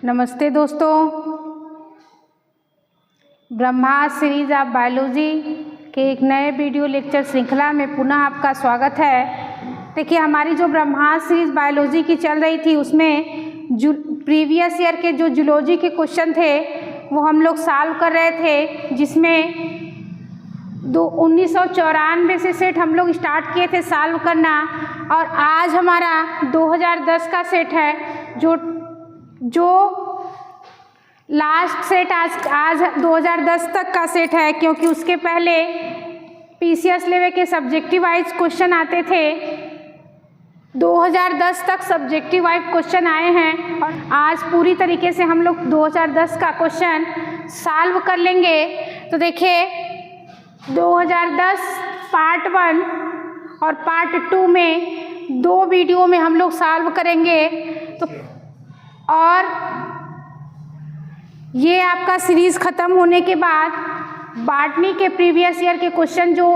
नमस्ते दोस्तों, ब्रह्मास्त्र series of biology के एक नए वीडियो लेक्चर श्रृंखला में पुनः आपका स्वागत है। देखिए, हमारी जो ब्रह्मास्त्र सीरीज बायोलॉजी की चल रही थी उसमें प्रीवियस ईयर के जो जूलॉजी के क्वेश्चन थे वो हम लोग सॉल्व कर रहे थे, जिसमें 1994 से सेट हम लोग स्टार्ट किए थे सॉल्व करना, और आज हमारा 2010 का सेट है जो लास्ट सेट आज 2010 तक का सेट है, क्योंकि उसके पहले पीसीएस लेवल के सब्जेक्टिव वाइज क्वेश्चन आते थे। 2010 तक सब्जेक्टिव वाइज क्वेश्चन आए हैं और आज पूरी तरीके से हम लोग 2010 का क्वेश्चन सॉल्व कर लेंगे। तो देखिए, 2010 पार्ट 1 और पार्ट 2 में दो वीडियो में हम लोग सॉल्व करेंगे। तो और ये आपका सीरीज़ ख़त्म होने के बाद बॉटनी के प्रीवियस ईयर के क्वेश्चन जो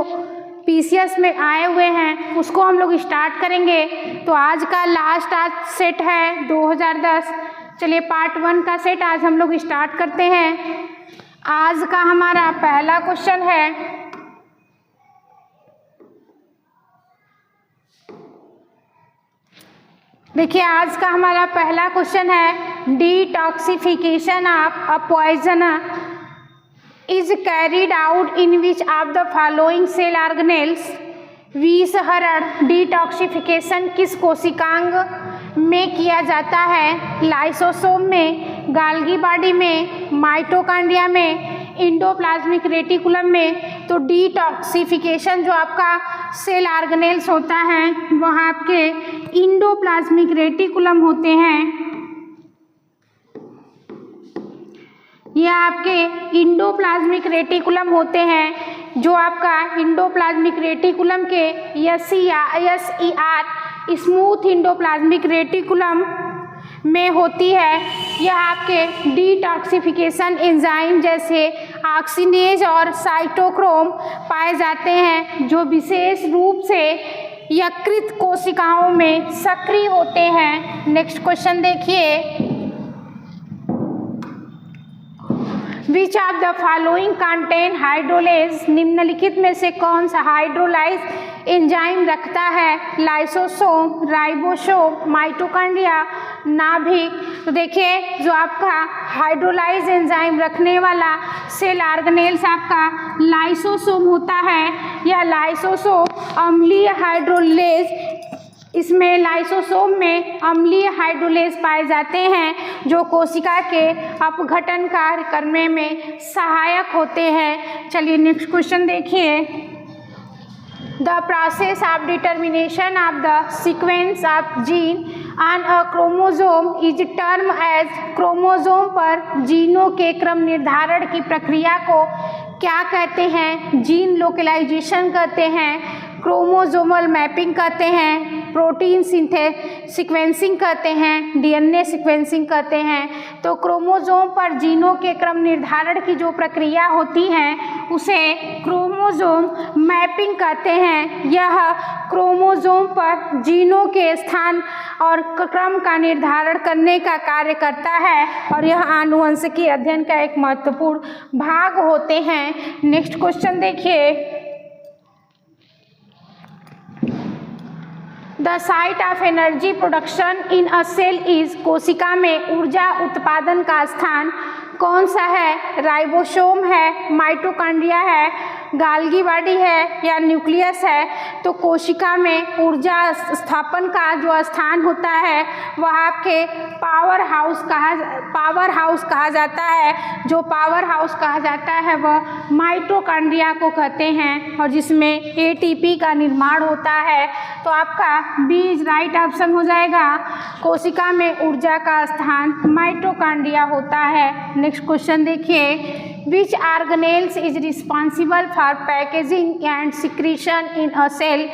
पीसीएस में आए हुए हैं उसको हम लोग स्टार्ट करेंगे। तो आज का लास्ट सेट है 2010। चलिए, पार्ट 1 का सेट आज हम लोग स्टार्ट करते हैं। आज का हमारा पहला क्वेश्चन है, देखिए आज का हमारा पहला क्वेश्चन है, detoxification of a poison is carried out in which of the following cell organelles. विषहरण डिटॉक्सिफिकेशन किस कोशिकांग में किया जाता है? लाइसोसोम में, गाल्गी बॉडी में, माइटोकॉन्ड्रिया में, इंडोप्लाज्मिक रेटिकुलम में। तो डिटॉक्सिफिकेशन जो आपका सेल ऑर्गेनेल्स होता है वहाँ आपके इंडोप्लाज्मिक रेटिकुलम होते हैं। यह आपके इंडोप्लाज्मिक रेटिकुलम होते हैं, जो आपका इंडोप्लाज्मिक रेटिकुलम के SER स्मूथ इंडोप्लाज्मिक रेटिकुलम में होती है। यह आपके डिटॉक्सिफिकेशन एंजाइम जैसे ऑक्सीनेज और साइटोक्रोम पाए जाते हैं, जो विशेष रूप से यकृत कोशिकाओं में सक्रिय होते हैं। नेक्स्ट क्वेश्चन देखिए, which of the following contain hydrolase. निम्नलिखित में से कौन सा हाइड्रोलाइज एंजाइम रखता है? लाइसोसोम, राइबोसोम, माइटोकॉन्ड्रिया, नाभिक। तो देखिए, जो आपका हाइड्रोलाइज एंजाइम रखने वाला सेल ऑर्गेनेल्स आपका लाइसोसोम होता है। यह लाइसोसोम अम्लीय हाइड्रोलेज, इसमें लाइसोसोम में अम्लीय हाइड्रोलेज पाए जाते हैं, जो कोशिका के अपघटन कार्य करने में सहायक होते हैं। चलिए नेक्स्ट क्वेश्चन देखिए, the process of determination of the sequence of gene on a chromosome is term as. Chromosome पर जीनों के क्रम निर्धारण की प्रक्रिया को क्या कहते हैं? जीन लोकेलाइजेशन कहते हैं, क्रोमोसोमल मैपिंग कहते हैं, प्रोटीन सीक्वेंसिंग कहते हैं, डीएनए सीक्वेंसिंग कहते हैं। तो क्रोमोसोम पर जीनों के क्रम निर्धारण की जो प्रक्रिया होती है उसे क्रोमोसोम मैपिंग कहते हैं। यह क्रोमोसोम पर जीनों के स्थान और क्रम का निर्धारण करने का कार्य करता है, और यह आनुवंशिकी अध्ययन का एक महत्वपूर्ण भाग होते हैं। नेक्स्ट क्वेश्चन देखिए, the site of energy production in a cell is. कोशिका में ऊर्जा उत्पादन का स्थान कौन सा है? राइबोसोम है, माइटोकॉन्ड्रिया है, गाल्गी बॉडी है या न्यूक्लियस है? तो कोशिका में ऊर्जा स्थापन का जो स्थान होता है वह आपके पावर हाउस कहा जाता है। जो पावर हाउस कहा जाता है वह माइटोकॉन्ड्रिया को कहते हैं, और जिसमें एटीपी का निर्माण होता है। तो आपका बी इज राइट ऑप्शन हो जाएगा। कोशिका में ऊर्जा का स्थान माइटोकॉन्ड्रिया होता है। नेक्स्ट क्वेश्चन देखिए, which organelles is responsible for packaging and secretion in a cell.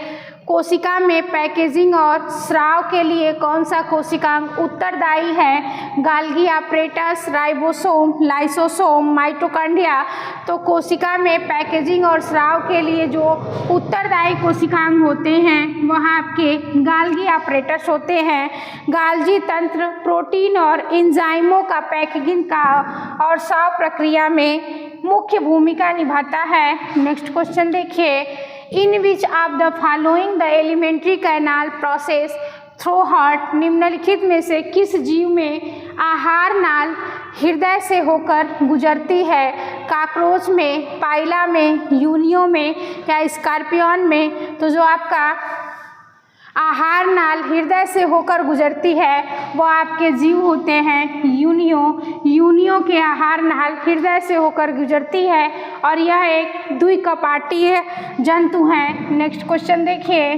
कोशिका में पैकेजिंग और स्राव के लिए कौन सा कोशिकांग उत्तरदायी है? गाल्गी apparatus, राइबोसोम, लाइसोसोम, माइटोकॉन्ड्रिया। तो कोशिका में पैकेजिंग और स्राव के लिए जो उत्तरदायी कोशिकांग होते हैं वह आपके गाल्गी apparatus होते हैं। गाल्गी तंत्र प्रोटीन और एंजाइमों का पैकेजिंग का और स्राव प्रक्रिया में मुख्य भूमिका निभाता है। नेक्स्ट क्वेश्चन देखिए, in which of the following the alimentary canal process through heart, निम्नलिखित में से किस जीव में आहार नाल हृदय से होकर गुजरती है? काकरोच में, पाइला में, यूनियो में या स्कॉर्पियन में? तो जो आपका आहार नाल हृदय से होकर गुजरती है वो आपके जीव होते हैं यूनियो। यूनियो के आहार नाल हृदय से होकर गुजरती है और यह एक द्विकपाटीय जंतु है। नेक्स्ट क्वेश्चन देखिए,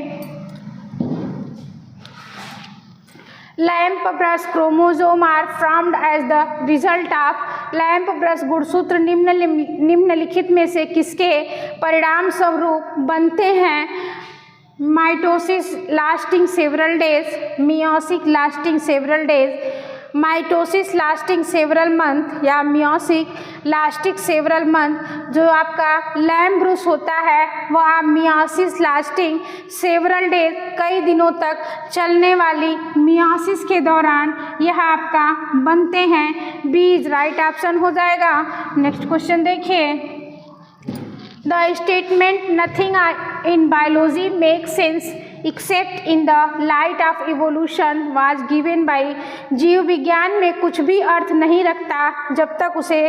lamp brush chromosome are formed as the result of. Lamp brush गुणसूत्र निम्नलिखित में से किसके परिणाम स्वरूप बनते हैं? Mitosis lasting several days, meiosis lasting several days, mitosis lasting several month या मियोसिस लास्टिंग सेवरल मंथ। जो आपका लैंप ब्रश होता है वह आप मियोसिस लास्टिंग सेवरल डेज, कई दिनों तक चलने वाली मियोसिस के दौरान यह आपका बनते हैं। बीज राइट ऑप्शन हो जाएगा। नेक्स्ट क्वेश्चन देखिए, the statement nothing in biology make sense accept in the light of evolution was given by. जीव विज्ञान में कुछ भी अर्थ नहीं रखता जब तक उसे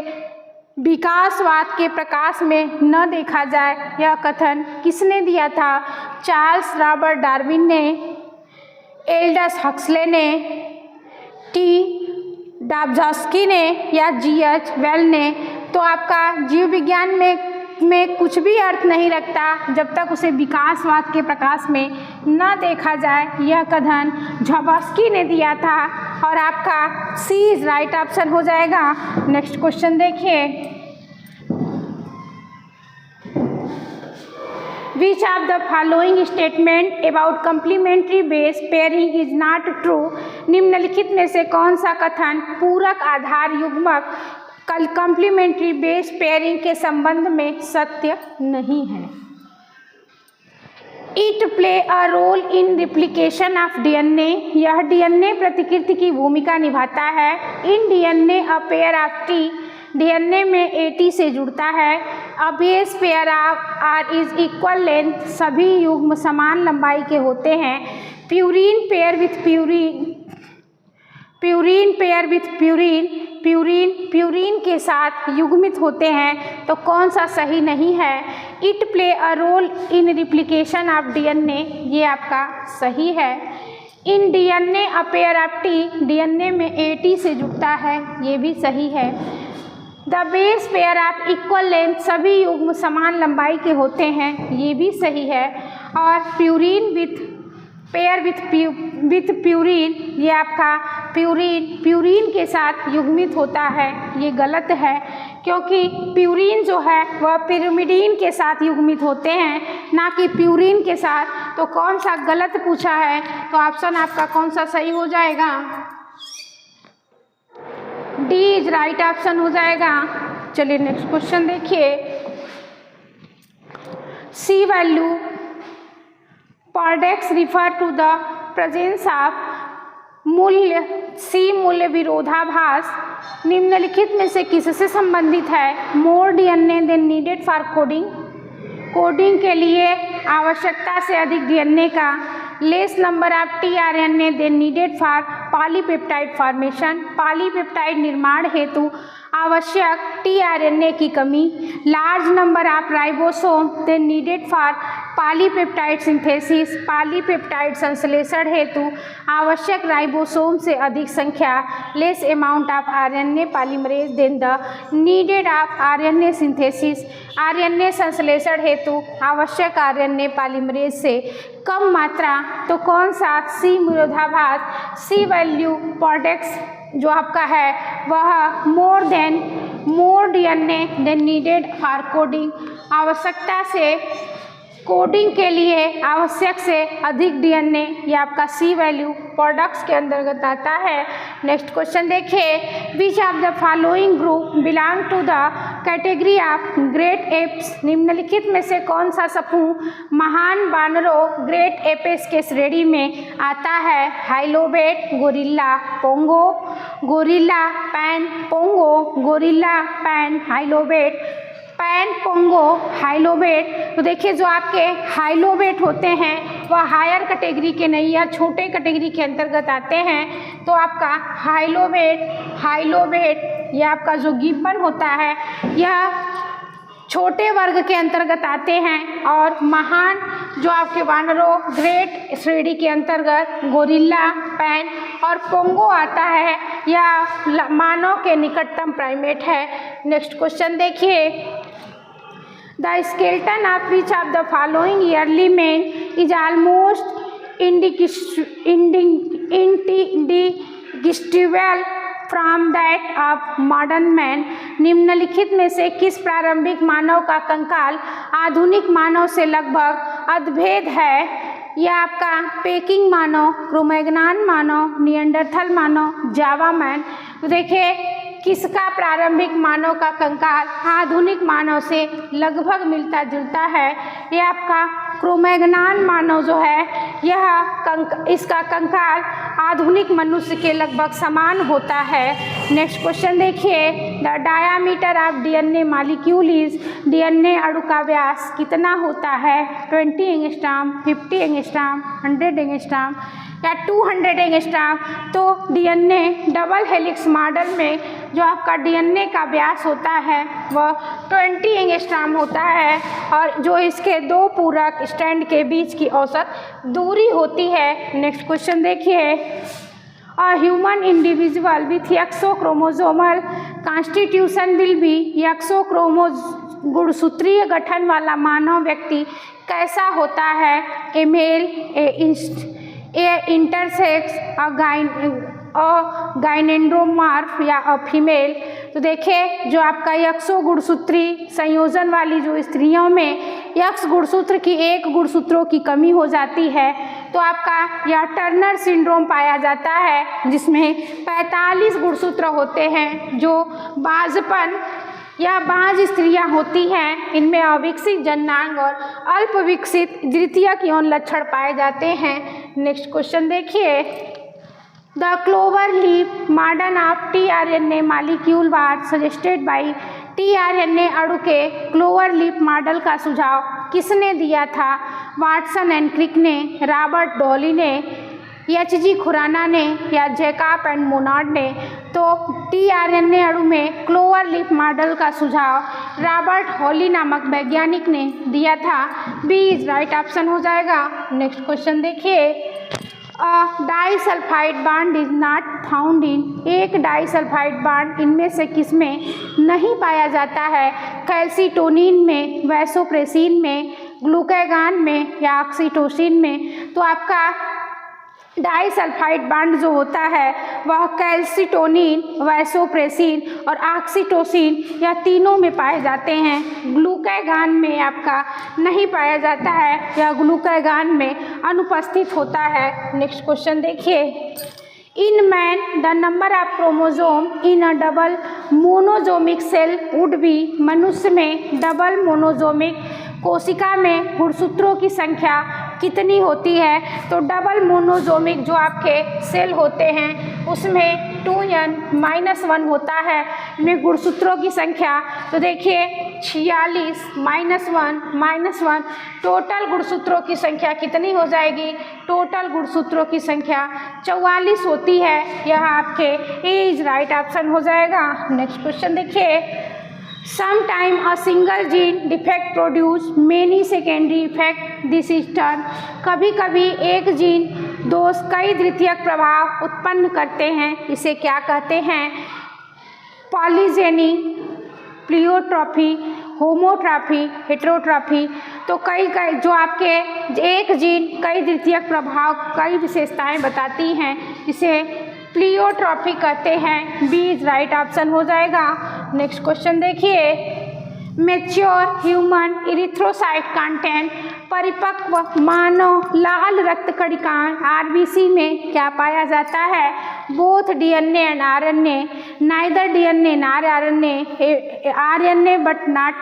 विकासवाद के प्रकाश में न देखा जाए। यह कथन किसने दिया था? चार्ल्स रॉबर्ट डार्विन ने, एल्डस हक्सले ने, टी डाब्झस्की ने या जी.एच. वेल ने? तो आपका जीव विज्ञान में कुछ भी अर्थ नहीं रखता जब तक उसे विकासवाद के प्रकाश में न देखा जाए। यह कथन झाबस्की ने दिया था और आपका सी राइट ऑप्शन हो जाएगा। नेक्स्ट क्वेश्चन देखिए, which of the following statement about complementary base pairing is not true. निम्नलिखित में से कौन सा कथन पूरक आधार युग्मक कंप्लीमेंट्री बेस पेयरिंग के संबंध में सत्य नहीं है? It play a role in replication of DNA. यह डीएनए प्रतिकृति की भूमिका निभाता है। In DNA a pair of T, DNA में एटी से जुड़ता है। A base pair are is equal length, सभी युग्म समान लंबाई के होते हैं। Purine pair with purine, purine pair with purine, purine के साथ युग्मित होते हैं। तो कौन सा सही नहीं है? It play a role in replication of DNA, ये आपका सही है। In DNA a pair of T, DNA में एटी से जुड़ता है, ये भी सही है। The base pair of equal length, सभी युग्म समान लंबाई के होते हैं, ये भी सही है। और purine with pair with purine, ये आपका प्यूरीन के साथ युग्मित होता है, ये गलत है क्योंकि प्यूरीन जो है वह पिरिमिडीन के साथ युग्मित होते हैं, ना कि प्यूरीन के साथ। तो कौन सा गलत पूछा है? तो ऑप्शन आपका कौन सा सही हो जाएगा? डी इज राइट ऑप्शन हो जाएगा। चलिए नेक्स्ट क्वेश्चन देखिए, सी value Pardex refer to the presence of मूल्य, सी मूल्य विरोधाभास निम्नलिखित में से किससे संबंधित है? More DNA than needed for coding, coding के लिए आवश्यकता से अधिक डीएनए का। Less number of tRNA than needed for polypeptide formation, polypeptide निर्माण हेतु आवश्यक टीआरएनए की कमी। Large number of ribosome than needed for polypeptide synthesis, polypeptide संश्लेषण हेतु आवश्यक राइबोसोम से अधिक संख्या। Less amount of RNA polymerase than the needed of RNA synthesis, RNA संश्लेषण हेतु आवश्यक आरएनए पॉलीमरेज से कम मात्रा। तो कौन सा सी विरोधाभास, सी वैल्यू पॉडेक्स जो आपका है वह more DNA than needed for coding, आवश्यकता से कोडिंग के लिए आवश्यक से अधिक डीएनए, ये आपका सी वैल्यू प्रोडक्ट्स के अंतर्गत आता है। नेक्स्ट क्वेश्चन देखिए, which of the following group belong to the category of great apes, निम्नलिखित में से कौन सा समूह महान बानरों ग्रेट एपेस के श्रेणी में आता है? Hylobate, Gorilla, Pongo, Gorilla, Pan, Pongo, Gorilla, Pan, Hylobate, Pan, Pongo, Hylobate. तो देखिए जो आपके हाइलोबेट होते हैं वह हायर कैटेगरी के नहीं या छोटे कैटेगरी के अंतर्गत आते हैं। तो आपका हाइलोबेट यह आपका जो गिब्बन होता है यह छोटे वर्ग के अंतर्गत आते हैं। और महान जो आपके वानरों ग्रेट श्रेणी के अंतर्गत गोरिल्ला, पैन और पोंगो आता है, यह मानव के निकटतम प्राइमेट है। नेक्स्ट क्वेश्चन देखिए, the skeleton of which of the following yearly man is almost indistinguishable from that of modern man, निम्नलिखित में से किस प्रारंभिक मानव का कंकाल आधुनिक मानव से लगभग अद्भेद है? यह आपका पेकिंग मानव, क्रोमैग्नॉन मानव, निएंडरथल मानव, जावा मैन। तो देखिए किसका प्रारंभिक मानव का कंकाल आधुनिक मानव से लगभग मिलता जुलता है? यह आपका क्रोमैग्नॉन मानव जो है इसका कंकाल आधुनिक मनुष्य के लगभग समान होता है। नेक्स्ट क्वेश्चन देखिए, the diameter of DNA molecule is, DNA अणु का व्यास कितना होता है? 20 एंगस्ट्रॉम, 50 एंगस्ट्रॉम, 100 एंगस्ट्रॉम या 200 एंगस्ट्रॉम। तो डीएनए डबल हेलिक्स मॉडल में जो आपका डीएनए का व्यास होता है वह 20 एंगस्ट्रॉम होता है और जो इसके दो पूरक स्टैंड के बीच की औसत दूरी होती है। नेक्स्ट क्वेश्चन देखिए, a human individual with X O chromosomal constitution will be, गुणसूत्रीय गठन वाला मानव व्यक्ति कैसा होता है? ए मेल, ए इंटरसेक्स, गाइनेंड्रोमॉर्फ या फीमेल। तो देखिए जो आपका यक्सो गुणसूत्री संयोजन वाली जो स्त्रियों में यक्स गुणसूत्र की एक गुणसूत्रों की कमी हो जाती है तो आपका यह टर्नर सिंड्रोम पाया जाता है, जिसमें 45 गुणसूत्र होते हैं। जो बाजपन या बाज स्त्रियां होती हैं इनमें अविकसित जननांग और अल्प विकसित द्वितीयक यौन लक्षण पाए जाते हैं। नेक्स्ट क्वेश्चन देखिए, the clover leaf model of tRNA molecule war suggested by, tRNA अणु के क्लोवर लीफ मॉडल का सुझाव किसने दिया था? वाटसन एंड क्रिक ने, रॉबर्ट डॉली ने, एच.जी. खुराना ने या जैकब एंड मोनार्ड ने। तो टीआरएनए अणु में क्लोवर लीफ मॉडल का सुझाव रॉबर्ट हॉली नामक वैज्ञानिक ने दिया था। बी इज राइट ऑप्शन हो जाएगा। नेक्स्ट क्वेश्चन देखिए, disulphide bond is not found in, एक डाइसल्फाइड बॉन्ड इनमें से किसमें नहीं पाया जाता है? कैल्सिटोनिन में, वैसोप्रेसिन में, ग्लूकागॉन में या ऑक्सीटोसिन में। तो आपका डाइसल्फाइड बॉन्ड जो होता है वह कैल्सिटोनिन, वैसोप्रेसिन और ऑक्सीटोसिन या तीनों में पाए जाते हैं। ग्लूकागॉन में आपका नहीं पाया जाता है या ग्लूकागॉन में अनुपस्थित होता है। नेक्स्ट क्वेश्चन देखिए, in man the number of chromosome in a double monosomic cell would be, मनुष्य में डबल मोनोजोमिक कोशिका में गुणसूत्रों की संख्या कितनी होती है? तो डबल मोनोजोमिक जो आपके सेल होते हैं उसमें 2n-1 होता है इनमें गुणसूत्रों की संख्या। तो देखिए 46 -1 टोटल गुणसूत्रों की संख्या कितनी हो जाएगी? टोटल गुणसूत्रों की संख्या 44 होती है। यह आपके ए इज राइट ऑप्शन हो जाएगा। नेक्स्ट क्वेश्चन देखिए, Sometime a single gene defect produce many secondary effect. This is termed, कभी कभी एक जीन दोष कई द्वितीयक प्रभाव उत्पन्न करते हैं, इसे क्या कहते हैं? पॉलीजेनी, प्लियोट्रॉफी, होमोट्रॉफी, हेटेरोट्रॉफी। तो कई जो आपके एक जीन कई द्वितीयक प्रभाव कई विशेषताएं बताती हैं, इसे प्लियोट्रॉफी कहते हैं। बी इज राइट ऑप्शन हो जाएगा। नेक्स्ट क्वेश्चन देखिए, मैच्योर ह्यूमन इरिथ्रोसाइट कंटेंट, परिपक्व मानव लाल रक्त कणिकाएं आरबीसी में क्या पाया जाता है? Both DNA and RNA, neither DNA nor RNA, RNA but not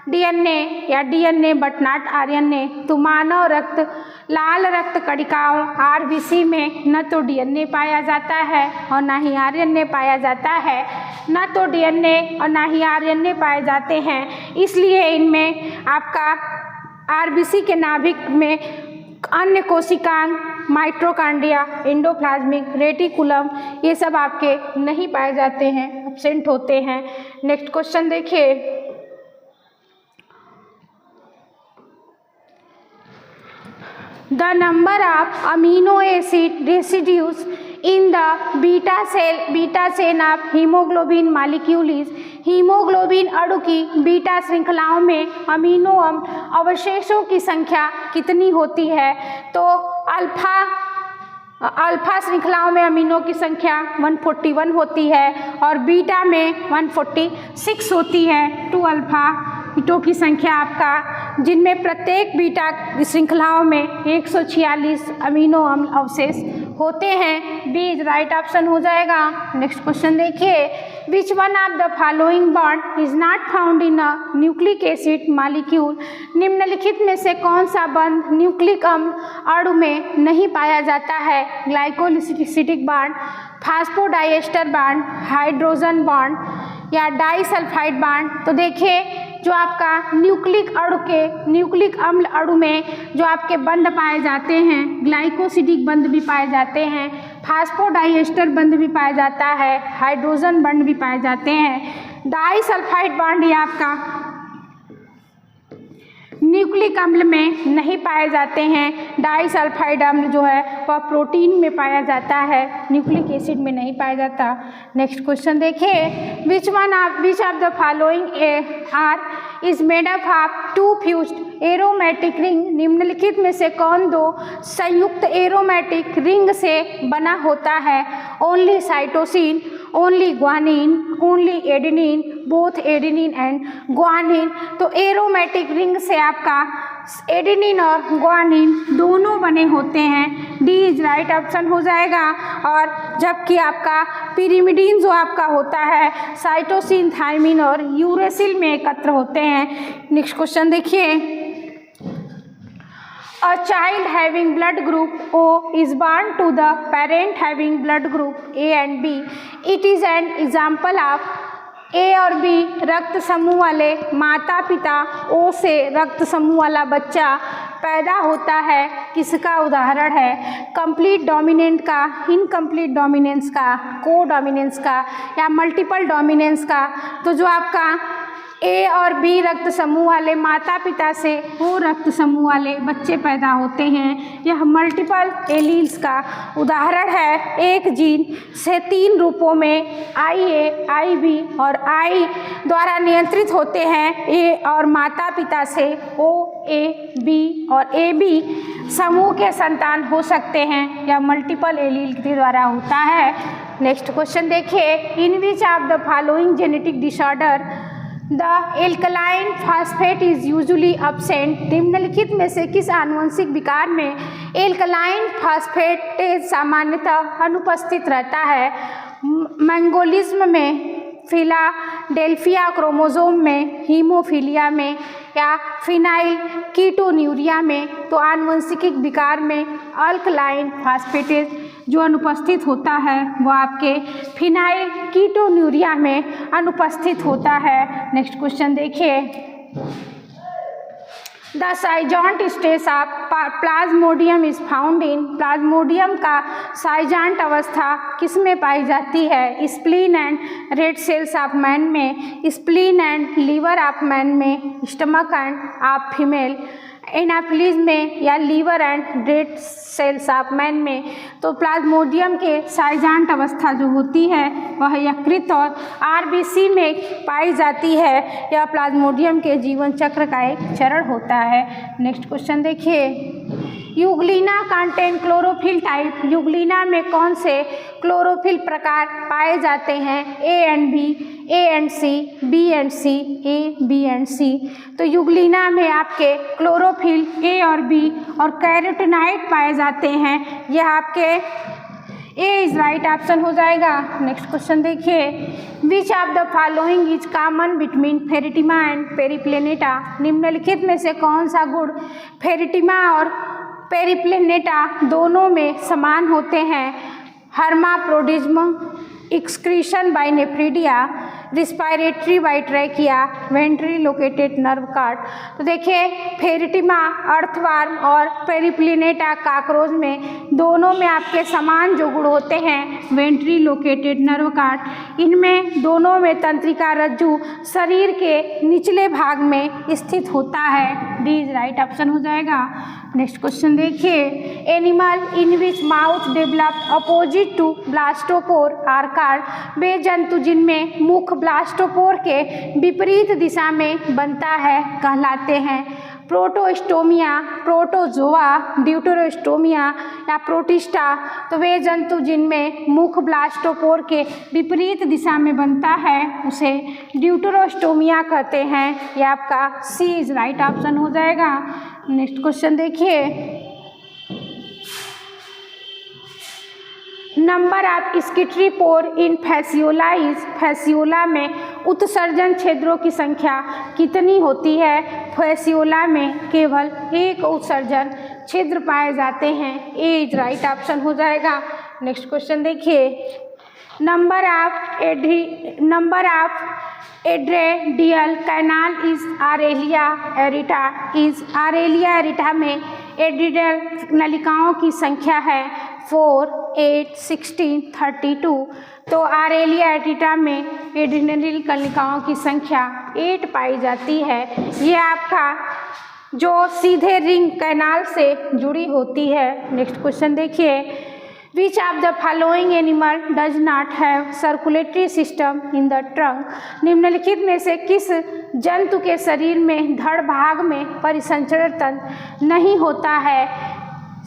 DNA या डीएनए बट नॉट आरएनए। तो मानव रक्त लाल रक्त कणिकाओं आरबीसी में न तो डीएनए पाया जाता है और न ही आरएनए पाया जाता है, न तो डीएनए और न ही आरएनए पाए जाते हैं। इसलिए इनमें आपका आरबीसी के नाभिक में अन्य कोशिकांग, माइटोकॉन्ड्रिया, एंडोप्लाज्मिक रेटिकुलम, ये सब आपके नहीं पाए जाते हैं, एब्सेंट होते हैं। नेक्स्ट क्वेश्चन देखिए, the number of amino acid residues in the beta chain of hemoglobin molecule is, haemoglobin अणु की बीटा श्रृंखलाओं में अमीनो अवशेषों की संख्या कितनी होती है? तो अल्फा श्रृंखलाओं में अमीनो की संख्या 141 होती है और बीटा में 146 होती है। 2 अल्फा बीटों की संख्या आपका, जिनमें प्रत्येक बीटा श्रृंखलाओं में 146 अमीनो अम्ल अवशेष होते हैं। बी इज राइट ऑप्शन हो जाएगा। नेक्स्ट क्वेश्चन देखिए, which one of the following bond is not found in a nucleic acid molecule, निम्नलिखित में से कौन सा बंध न्यूक्लिक अम्ल अणु में नहीं पाया जाता है? Glycosidic bond, phosphodiester bond, hydrogen bond या डाइसल्फाइड बॉन्ड। तो देखिए, जो आपका न्यूक्लिक अम्ल अणु में जो आपके बंध पाए जाते हैं, ग्लाइकोसिडिक बंध भी पाए जाते हैं, फास्फोडाइएस्टर बंध भी पाया जाता है, हाइड्रोजन बंध भी पाए जाते हैं। डाइसल्फाइड बॉन्ड ये आपका न्यूक्लिक अम्ल में नहीं पाए जाते हैं। डाइसल्फाइड अम्ल जो है वह प्रोटीन में पाया जाता है, न्यूक्लिक एसिड में नहीं पाया जाता। नेक्स्ट क्वेश्चन देखिए, which of the following are is made up of 2 fused aromatic ring, निम्नलिखित में से कौन 2 संयुक्त एरोमेटिक रिंग से बना होता है? Only cytosine, only guanine, only adenine, both adenine and guanine. तो एरोमेटिक रिंग से आपका एडेनिन और ग्वानिन दोनों बने होते हैं। डी इज राइट ऑप्शन हो जाएगा। और जबकि आपका पिरिमिडीन जो आपका होता है साइटोसिन, थायमिन और यूरेसिल में एकत्र होते हैं। नेक्स्ट क्वेश्चन देखिए, A child having blood group O is born to the parent having blood group A and B. It is an example of A और B रक्त समूह वाले माता पिता O से रक्त समूह वाला बच्चा पैदा होता है। किसका उदाहरण है? कंप्लीट डोमिनेंट का, इनकम्प्लीट डोमिनेंस का, को डोमिनेंस का या मल्टीपल डोमिनेंस का। तो जो आपका ए और बी रक्त समूह वाले माता पिता से ओ रक्त समूह वाले बच्चे पैदा होते हैं, यह मल्टीपल एलील्स का उदाहरण है। एक जीन से 3 रूपों में IA, IB और I द्वारा नियंत्रित होते हैं। ए और माता पिता से O, A, B और AB समूह के संतान हो सकते हैं, यह मल्टीपल एलील के द्वारा होता है। नेक्स्ट क्वेश्चन देखिए, in which of the following genetic disorder the alkaline phosphate is usually absent, निम्नलिखित में से किस आनुवंशिक विकार में एल्कलाइन फास्फेट सामान्यतः अनुपस्थित रहता है? मंगोलिज्म में, फिलाडेल्फिया क्रोमोसोम में, हीमोफीलिया में या फिनाइल कीटोन्यूरिया में। तो आनुवंशिक विकार में अल्कलाइन फास्फेटेज जो अनुपस्थित होता है वो आपके फिनाइल कीटोन्यूरिया में अनुपस्थित होता है। नेक्स्ट क्वेश्चन देखिए, the schizont stage of Plasmodium is found in, Plasmodium का साइजांट अवस्था किस में पाई जाती है? Spleen and red cells of man में, spleen and liver of man में, stomach and of female, Anopheles में या liver and red cells of man में। तो प्लाज्मोडियम के साइजांट अवस्था जो होती है वह यकृत और आरबीसी में पाई जाती है। यह प्लाज्मोडियम के जीवन चक्र का एक चरण होता है। नेक्स्ट क्वेश्चन देखिए, euglena contain chlorophyll type. Euglena में कौन से क्लोरोफिल प्रकार पाए जाते हैं? A and B, A and C, B and C, A, B and C. तो यूग्लिना में आपके क्लोरोफिल ए और बी और कैरोटीनॉइड पाए जाते हैं। यह आपके ए इज राइट ऑप्शन हो जाएगा। नेक्स्ट क्वेश्चन देखिए, which of the following is common between pheretima and periplaneta. निम्नलिखित में से कौन सा गुण फेरिटिमा और पेरिप्लेनेटा दोनों में समान होते हैं? Hermaphroditism, excretion by nephridia, respiratory by trachea, ventrally located nerve cord. तो देखिए फेरिटिमा अर्थवार्म और पेरिप्लेनेटा काकरोच में दोनों में आपके समान जो गुण होते हैं वेंट्रीलोकेटेड नर्व कार्ड। इनमें दोनों में तंत्रिका रज्जु शरीर के निचले भाग में स्थित होता है। डी इज राइट ऑप्शन हो जाएगा। नेक्स्ट क्वेश्चन देखिए, animal in which mouth develop opposite to blastopore are called. वे जंतु जिनमें मुख ब्लास्टोपोर के विपरीत दिशा में बनता है कहलाते हैं? प्रोटोस्टोमिया, प्रोटोजोआ, ड्यूटेरोस्टोमिया या प्रोटिस्टा। तो वे जंतु जिनमें मुख ब्लास्टोपोर के विपरीत दिशा में बनता है उसे ड्यूटेरोस्टोमिया कहते हैं। यह आपका सी इज राइट ऑप्शन हो जाएगा। नेक्स्ट क्वेश्चन देखिए, number of excretory pore in fasciola is. Fasciola में उत्सर्जन छिद्रों की संख्या कितनी होती है? फैसियोला में केवल एक उत्सर्जन छिद्र पाए जाते हैं। ए इज राइट ऑप्शन हो जाएगा। नेक्स्ट क्वेश्चन देखिए, number of adradial canal is aurelia aurita. Is aurelia aurita में एड्रेडियल नलिकाओं की संख्या है 4, 8, 16, 32। तो आरेलिया एरिटा में एड्रेडियल नलिकाओं की संख्या 8 पाई जाती है। यह आपका जो सीधे रिंग कैनाल से जुड़ी होती है। नेक्स्ट क्वेश्चन देखिए, which of the following animal does not have circulatory system in the trunk. निम्नलिखित में से किस जंतु के शरीर में धड़ भाग में परिसंचरण तंत्र नहीं होता है?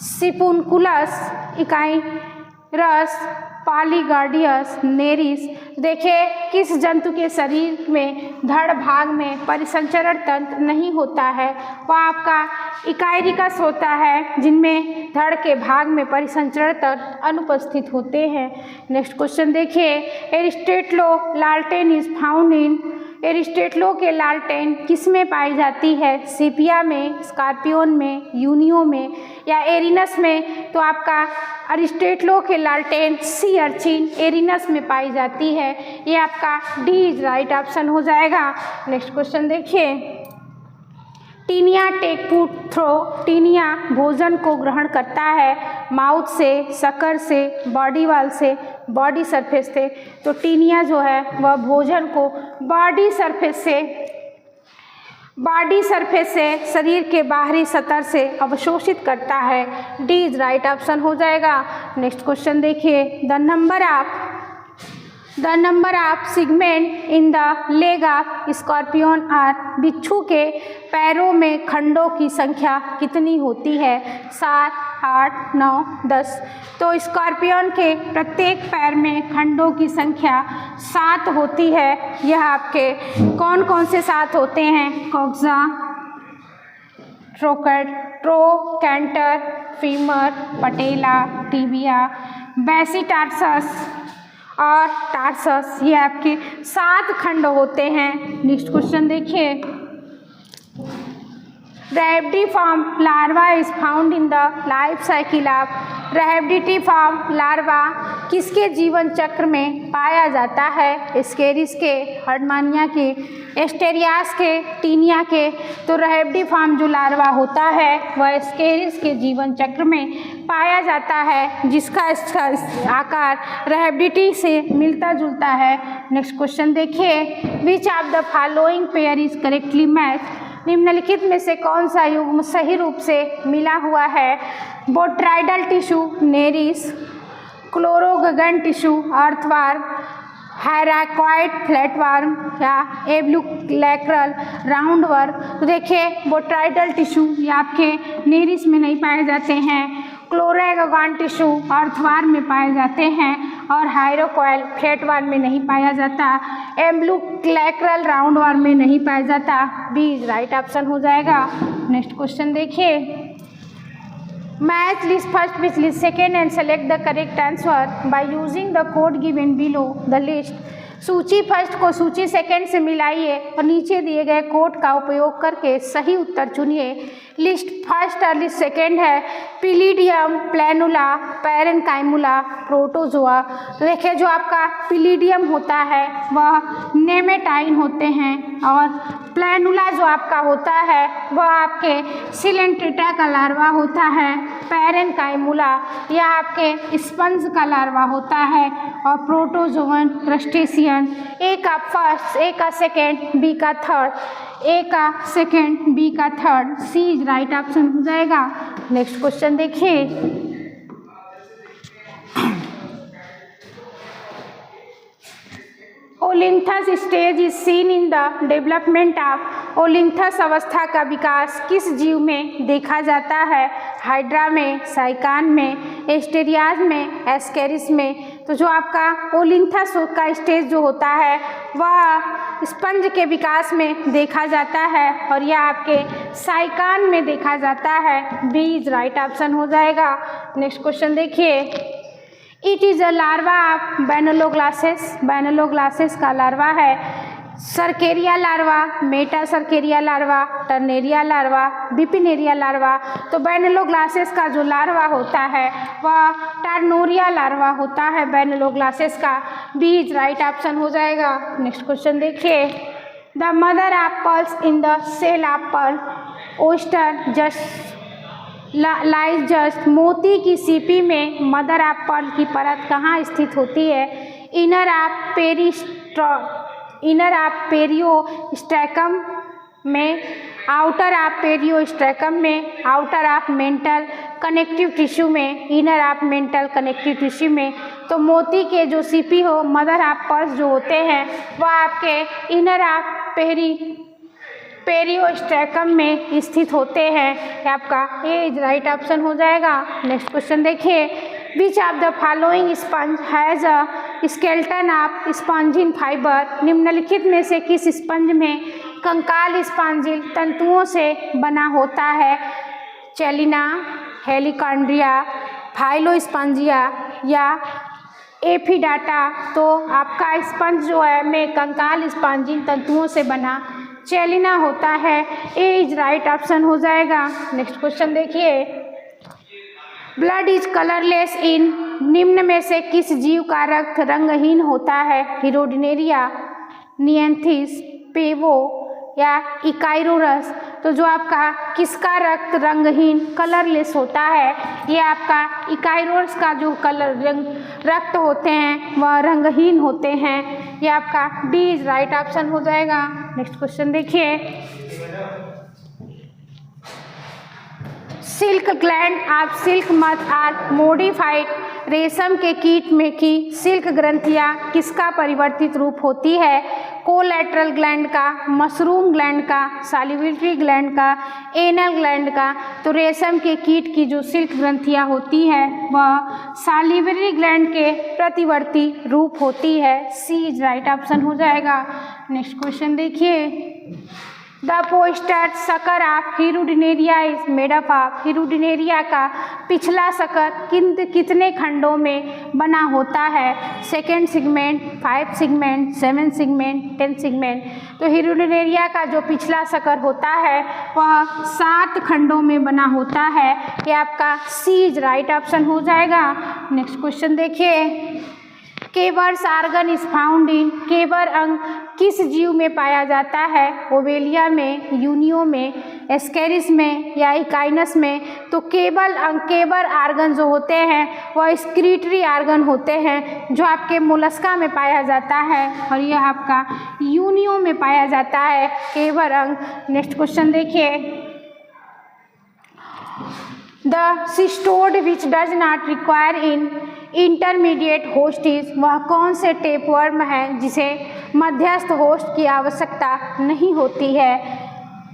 सिपुनकुलस, इकाइरस, पॉलीगार्डियस, नेरिस। देखिए किस जंतु के शरीर में धड़ भाग में परिसंचरण तंत्र नहीं होता है? वह आपका इकाइरिकस होता है, जिनमें धड़ के भाग में परिसंचरण तंत्र अनुपस्थित होते हैं। नेक्स्ट क्वेश्चन देखिए, एरिस्टोटलो लालटेन इज फाउंड इन। एरिस्टोटलो के लालटेन किस में पाई जाती है? सीपिया में, स्कॉर्पियन में, यूनियो में या एरिनस में? तो आपका एरिस्टोटलो के लालटेन सी अर्चिन एरिनस में पाई जाती है। ये आपका डी इज राइट ऑप्शन हो जाएगा। नेक्स्ट क्वेश्चन देखिए, taenia take food through. Taenia भोजन को ग्रहण करता है माउथ से, शक्कर से, बॉडी वाल से, बॉडी सरफेस से। तो टीनिया जो है वह भोजन को बॉडी सरफेस से शरीर के बाहरी सतह से अवशोषित करता है। डी इज राइट ऑप्शन हो जाएगा। नेक्स्ट क्वेश्चन देखिए, the number of segment in the leg of scorpion are. बिच्छू के पैरों में खंडों की संख्या कितनी होती है? 7, 8, 9, 10। तो स्कॉर्पियन के प्रत्येक पैर में खंडों की संख्या 7 होती है। यह आपके कौन कौन से 7 होते हैं? कॉक्सा, ट्रोकैंटर, फीमर, पटेला, टिबिया, बेसिटार्सस और टार्सस। ये आपके 7 खंड होते हैं। नेक्स्ट क्वेश्चन देखिए, rhabditiform larva is found in the life cycle of. Rhabditiform larva किसके जीवन चक्र में पाया जाता है? स्केरिस के, हर्डमानिया के, एस्टेरियास के, टीनिया के। तो रैबिडिफॉर्म जो लार्वा होता है वह स्केरिस के जीवन चक्र में पाया जाता है, जिसका आकार रैबिडिटी से मिलता जुलता है। नेक्स्ट क्वेश्चन देखिए, which of the following pair is correctly match. निम्नलिखित में से कौन सा युग्म सही रूप से मिला हुआ है? बोट्राइडल tissue Nereis, क्लोरोगगन tissue earthworm, हायराकॉइड flatworm या एब्यूलैक्रल राउंडवर्म। तो देखिए बोट्राइडल टिश्यू ये आपके नेरिस में नहीं पाए जाते हैं, क्लोरेगोगान टिश्यू अर्थवर्म में पाए जाते हैं और हायराकॉइड फ्लैटवर्म में नहीं पाया जाता, एब्यूलैक्रल राउंडवर्म में नहीं पाया जाता। बी राइट ऑप्शन हो जाएगा। नेक्स्ट क्वेश्चन देखिए, match list first which list second and select the correct answer by using the code given below the list. सूची फर्स्ट को सूची सेकेंड से मिलाइए और नीचे दिए गए कोड का उपयोग करके सही उत्तर चुनिए। लिस्ट फर्स्ट और लिस्ट सेकेंड है पिलीडियम, प्लेनुला, पैरेन्काइमुला, प्रोटोजोआ। तो देखिए जो आपका पिलीडियम होता है वह नेमेटाइन होते हैं और प्लेनुला जो आपका होता है वह आपके सिलेंट्रेटा का लार्वा होता है, पैरेन्काइमुला यह आपके स्पंज का लार्वा होता है और प्रोटोजोअन क्रस्टेशियन। ए का फर्स्ट, ए का सेकेंड, बी का थर्ड, ए का सेकेंड, बी का third, C is right option हो जाएगा। नेक्स्ट क्वेश्चन देखिए, olynthus stage is seen in the development of. Olynthus अवस्था का विकास किस जीव में देखा जाता है? हाइड्रा में, साइकान में, एस्टेरियाज में, एस्केरिस में। तो जो आपका ओलिंथस का स्टेज जो होता है वह स्पंज के विकास में देखा जाता है और यह आपके साइकान में देखा जाता है। बी इज राइट ऑप्शन हो जाएगा। नेक्स्ट क्वेश्चन देखिए, it is a larva of balanoglossus. Balanoglossus का लार्वा है cercaria larva, metacercaria larva, tornaria larva, bipinnaria larva. तो बैनोलोग्लासेस का जो लार्वा होता है वह टर्नोरिया लार्वा होता है बैनोलोग्लासेस का। बी इज राइट ऑप्शन हो जाएगा। नेक्स्ट क्वेश्चन देखिए, the mother of pearls in the shell of pearl oyster just lies just. मोती की सीपी में मदर ऑफ पर्ल की परत कहाँ स्थित होती है? इनर ऑफ पेरियोस्ट्रैकम में, आउटर ऑफ पेरियोस्ट्रैकम में, outer of mantle connective tissue में, inner of mantle connective tissue में। तो मोती के जो सीपी हो मदर ऑफ पर्ल्स जो होते हैं वह आपके इनर ऑफ पेरियोस्ट्रैकम में स्थित होते हैं। आपका ए इज राइट ऑप्शन हो जाएगा। नेक्स्ट क्वेश्चन देखिए, which of the following sponge has a skeleton of spongin fibre. निम्नलिखित में से किस स्पंज में कंकाल स्पॉन्जिल तंतुओं से बना होता है? चेलिना, हेलिकॉन्ड्रिया, फाइलोस्पॉन्जिया या एफिडाटा। तो आपका स्पंज जो है में कंकाल स्पॉन्जिन तंतुओं से बना चेलिना होता है। ए इज राइट ऑप्शन हो जाएगा। नेक्स्ट क्वेश्चन देखिए, ब्लड इज कलरलेस इन। निम्न में से किस जीव का रक्त रंगहीन होता है? हिरोडिनेरिया, निएंथिस, पेवो या इकाइरोरस। तो जो आपका किसका रक्त रंगहीन कलरलेस होता है? ये आपका इकाइरोरस का जो रक्त होते हैं वह रंगहीन होते हैं। ये आपका डी इज राइट ऑप्शन हो जाएगा। नेक्स्ट क्वेश्चन देखिए, सिल्क ग्लैंड ऑफ सिल्क मथ आर मॉडिफाइड। रेशम के कीट में की सिल्क ग्रंथियाँ किसका परिवर्तित रूप होती है? कोलैटरल ग्लैंड का, मशरूम ग्लैंड का, सालिविटरी ग्लैंड का, एनल ग्लैंड का। तो रेशम के कीट की जो सिल्क ग्रंथियाँ होती है वह सालिविटरी ग्लैंड के प्रतिवर्ती रूप होती है। सी इज राइट ऑप्शन हो जाएगा। नेक्स्ट क्वेश्चन देखिए, the posterior sucker of Hirudinaria is made up of. Hirudinaria का पिछला सकर कितने खंडों में बना होता है? Second segment, 5 segment, 7 segment, 10 segment. तो हिरुडिनेरिया का जो पिछला सकर होता है वह 7 खंडों में बना होता है। ये आपका सी इज राइट ऑप्शन हो जाएगा। नेक्स्ट क्वेश्चन देखिए, केबर्स आर्गन इज फाउंड इन। केबर अंग किस जीव में पाया जाता है? ओवेलिया में, यूनियो में, एस्केरिस में या इकाइनस में। तो केबर आर्गन जो होते हैं वह स्क्रीटरी आर्गन होते हैं जो आपके मोलस्का में पाया जाता है और यह आपका यूनियो में पाया जाता है केबर अंग। नेक्स्ट क्वेश्चन देखिए, the सिस्टोड which does not require in intermediate hostess वह कौन से टेपवर्म है जिसे मध्यस्थ होस्ट की आवश्यकता नहीं होती है?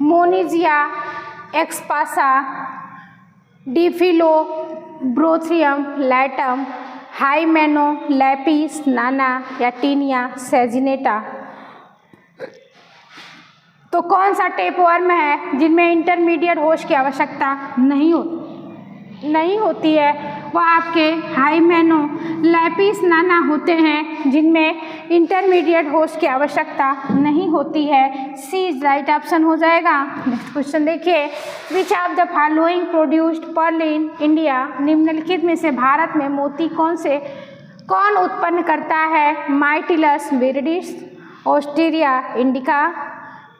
मोनिजिया, एक्सपासा, डिफिलोब्रोथियम लैटम, हाइमेनोलैपिस नाना या टीनिया सेजिनेटा। तो कौन सा टेपवर्म है जिनमें इंटरमीडिएट होस्ट की आवश्यकता नहीं होती है? वह आपके हाइमेनोलैपिस नाना होते हैं जिनमें इंटरमीडिएट होस्ट की आवश्यकता नहीं होती है। सी इज राइट ऑप्शन हो जाएगा। नेक्स्ट क्वेश्चन देखिए, which of the following produced pearl in India? निम्नलिखित में से भारत में मोती कौन उत्पन्न करता है? माइटिलस विरिडिस, ऑस्ट्रेरिया इंडिका,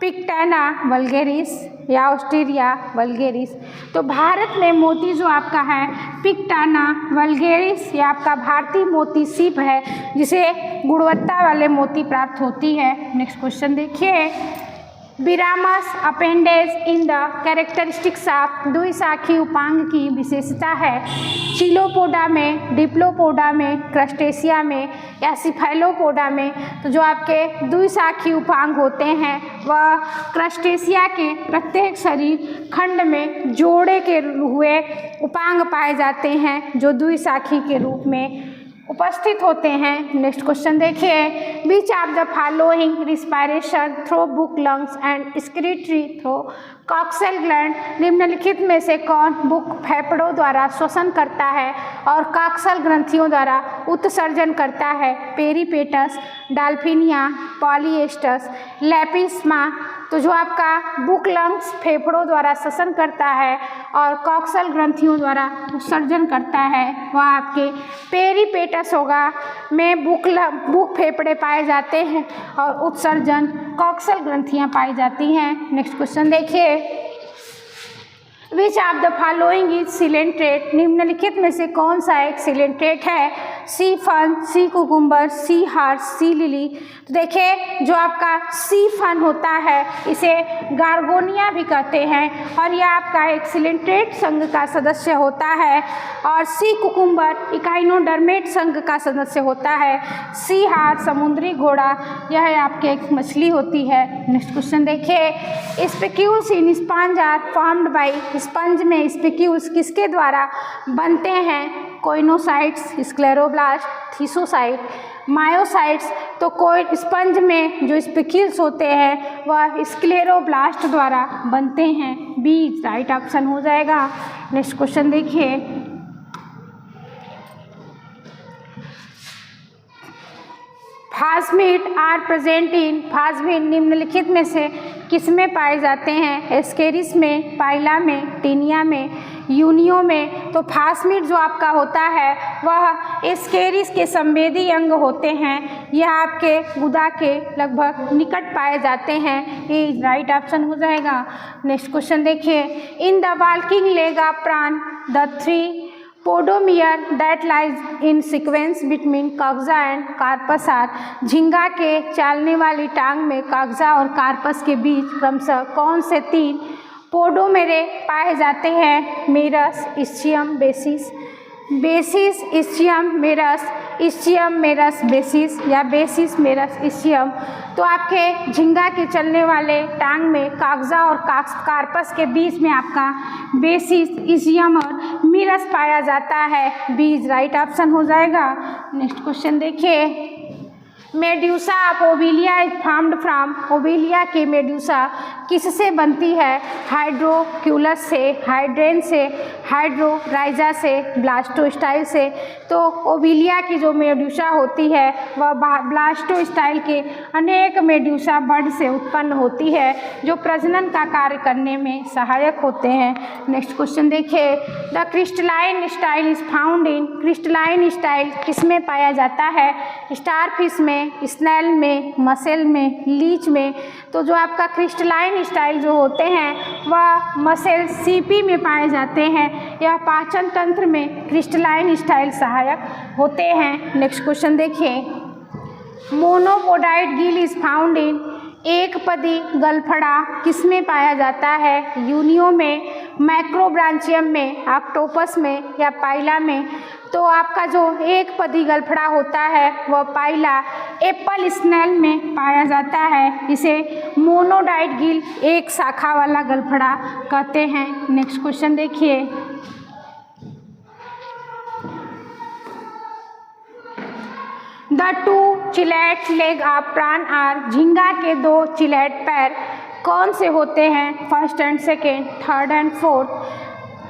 पिक्टाना वल्गेरिस या ऑस्ट्रेरिया वल्गेरिस। तो भारत में मोती जो आपका है पिक्टाना वल्गेरिस, या आपका भारतीय मोती सीप है जिसे गुणवत्ता वाले मोती प्राप्त होती है। नेक्स्ट क्वेश्चन देखिए, biramous appendage in the characteristics of द्विशाखी उपांग की विशेषता है? चिलोपोडा में, डिप्लोपोडा में, क्रस्टेशिया में या सिफेलोपोडा में? तो जो आपके द्विशाखी उपांग होते हैं वह क्रस्टेशिया के प्रत्येक शरीर खंड में जोड़े के हुए उपांग पाए जाते हैं जो द्विशाखी के रूप में उपस्थित होते हैं। नेक्स्ट क्वेश्चन देखिए, which of the following respiration through book lungs and excretory through coxal gland? निम्नलिखित में से कौन बुक फेफड़ों द्वारा श्वसन करता है और कॉक्सल ग्रंथियों द्वारा उत्सर्जन करता है? पेरिपेटस, डाल्फिनिया, पॉलिएस्टस, लेपिस्मा। तो जो आपका बुक लंग्स फेफड़ों द्वारा श्वसन करता है और कॉक्सल ग्रंथियों द्वारा उत्सर्जन करता है वह आपके पेरिपेटस होगा में बुक फेफड़े पाए जाते हैं और उत्सर्जन कॉक्सल ग्रंथियां पाई जाती हैं। नेक्स्ट क्वेश्चन देखिए, which of the following is coelenterate? निम्नलिखित में से कौन सा एक सिलेंट्रेट है? सी फन, सी कुकुम्बर, सी हार्स, सी लिली। तो देखिए जो आपका सी फन होता है इसे गार्गोनिया भी कहते हैं और यह आपका एक सिलेंट्रेट संघ का सदस्य होता है, और सी कुकुम्बर इकाइनोडर्मेट संघ का सदस्य होता है। सी हार्स समुद्री घोड़ा, यह आपके एक मछली होती है। नेक्स्ट क्वेश्चन देखिए, spicules in sponge are formed by? Sponge में स्पिक्यूल्स किसके द्वारा बनते हैं? Choanocytes, scleroblast, thesocyte, myocytes. तो कोई स्पंज में जो स्पिक्यूल्स होते हैं वह स्क्लेरोब्लास्ट द्वारा बनते हैं। बी राइट ऑप्शन हो जाएगा। नेक्स्ट क्वेश्चन देखिए, फास्मिड आर प्रेजेंट इन? फास्मिड निम्नलिखित में से किसमें पाए जाते हैं? एस्केरिस में, पाइला में, टीनिया में, यूनियो में। तो फास्मिड जो आपका होता है वह एस्केरिस के संवेदी अंग होते हैं, यह आपके गुदा के लगभग निकट पाए जाते हैं। ये राइट ऑप्शन हो जाएगा। नेक्स्ट क्वेश्चन देखिए, in the walking leg of prawn the three podomere that lies in sequence between coxa and carpus are? झींगा के चालने वाली टांग में कागजा और कार्पस के बीच क्रमशः कौन से तीन पोडोमेरे पाए जाते हैं? Merus, ischium, basis. Basis, ischium, merus, ischium, merus, basis या बेसिस, मेरस, इस्चियम। तो आपके झींगा के चलने वाले टांग में कागजा और कार्पस के बीच में आपका बेसिस, इस्चियम और मेरस पाया जाता है। बी राइट ऑप्शन हो जाएगा। नेक्स्ट क्वेश्चन देखिए, medusa of obelia is formed from? Obelia की मेड्यूसा किससे बनती है? हाइड्रोक्यूलस से, हाइड्रेन से, हाइड्रोराइजा से, ब्लास्टोस्टाइल से। तो ओविलिया की जो मेड्यूसा होती है वह ब्लास्टोस्टाइल के अनेक मेड्यूसा बर्ड से उत्पन्न होती है जो प्रजनन का कार्य करने में सहायक होते हैं। नेक्स्ट क्वेश्चन देखिए, the crystalline style is found in? Crystalline style किसमें पाया जाता है? स्टारफिश में, स्नेल में, मसेल में, लीच में। तो जो आपका क्रिस्टलाइन स्टाइल जो होते हैं वह मसेल सीपी में पाए जाते हैं। यह पाचन तंत्र में क्रिस्टलाइन स्टाइल सहायक होते हैं। नेक्स्ट क्वेश्चन देखिए, मोनोपोडाइट गिल इज फाउंड इन? एक पदी गलफड़ा किसमें पाया जाता है? यूनियो में, मैक्रोब्रांचियम में, ऑक्टोपस में या पाइला में। तो आपका जो एक पदी गलफड़ा होता है वह पाइला एप्पल स्नेल में पाया जाता है। इसे मोनोडाइट गिल, एक शाखा वाला गलफड़ा कहते हैं। नेक्स्ट क्वेश्चन देखिए, the two chelate leg of प्राण आर, झींगा के दो चिलेट पैर कौन से होते हैं? First and second, third and fourth,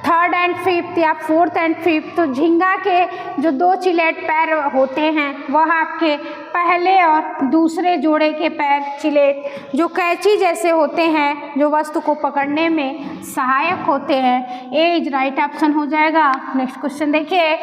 third and fifth या फोर्थ एंड फिफ्थ। तो झींगा के जो दो चिलेट पैर होते हैं वह आपके पहले और दूसरे जोड़े के पैर चिलेट जो कैंची जैसे होते हैं, जो वस्तु को पकड़ने में सहायक होते हैं। ए इज राइट ऑप्शन हो जाएगा। नेक्स्ट क्वेश्चन देखिए,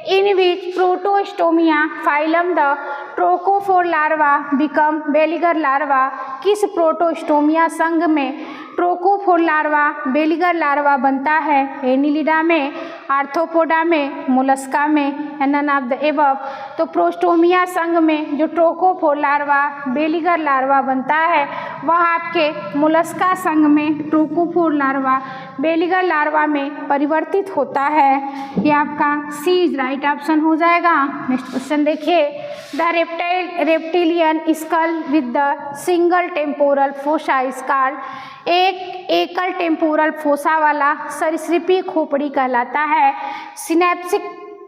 in which protostomia phylum the trochophore larva become veliger larva, किस प्रोटोस्टोमिया संघ में ट्रोकोफोर लार्वा बेलीगर लार्वा बनता है? एनिलिडा में, आर्थ्रोपोडा में, मोलस्का में, नन ऑफ द एबव। तो प्रोस्टोमिया संघ में जो ट्रोकोफोर लार्वा बेलीगर लार्वा बनता है वह आपके मोलस्का संघ में ट्रोकोफोर लार्वा बेलीगर लार्वा में परिवर्तित होता है। यह आपका सी इज राइट ऑप्शन हो जाएगा। नेक्स्ट क्वेश्चन देखिए, the reptilian skull with the single temporal fossa is called, एक एकल टेम्पोरल फोसा वाला सरीसृपी खोपड़ी कहलाता है।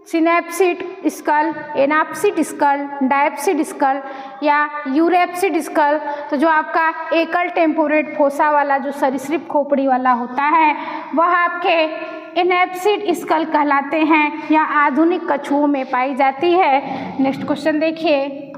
Synapsid skull, anapsid skull, diapsid skull या यूरेप्सिड स्कल। तो जो आपका एकल टेम्पोरेट फोसा वाला जो सरीसृप खोपड़ी वाला होता है वह आपके एनाप्सिड स्कल कहलाते हैं या आधुनिक कछुओं में पाई जाती है। नेक्स्ट क्वेश्चन देखिए,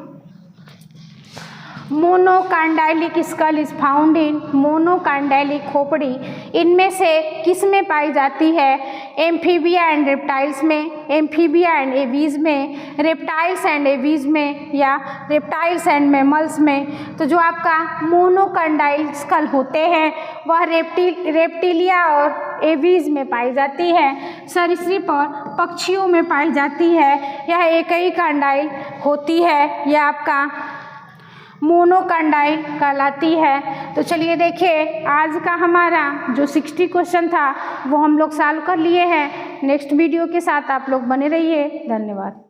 मोनोकांडाइलिक स्कल इज फाउंड इन, मोनोकांडाइलिक खोपड़ी इनमें से किस में पाई जाती है? एम्फीबिया एंड रेप्टाइल्स में, एम्फीबिया एंड एवीज में, रेप्टाइल्स एंड एवीज में या रेप्टाइल्स एंड मैमल्स में। तो जो आपका मोनोकांडाइल स्कल होते हैं वह रेप्टिलिया और एवीज में पाई जाती है, सरीसृप और पक्षियों में पाई जाती है। यह एक ही कांडाइल होती है, यह आपका मोनोकांडाइल कहलाती है। तो चलिए देखिए, आज का हमारा जो 60 क्वेश्चन था वो हम लोग सॉल्व कर लिए हैं। नेक्स्ट वीडियो के साथ आप लोग बने रहिए। धन्यवाद।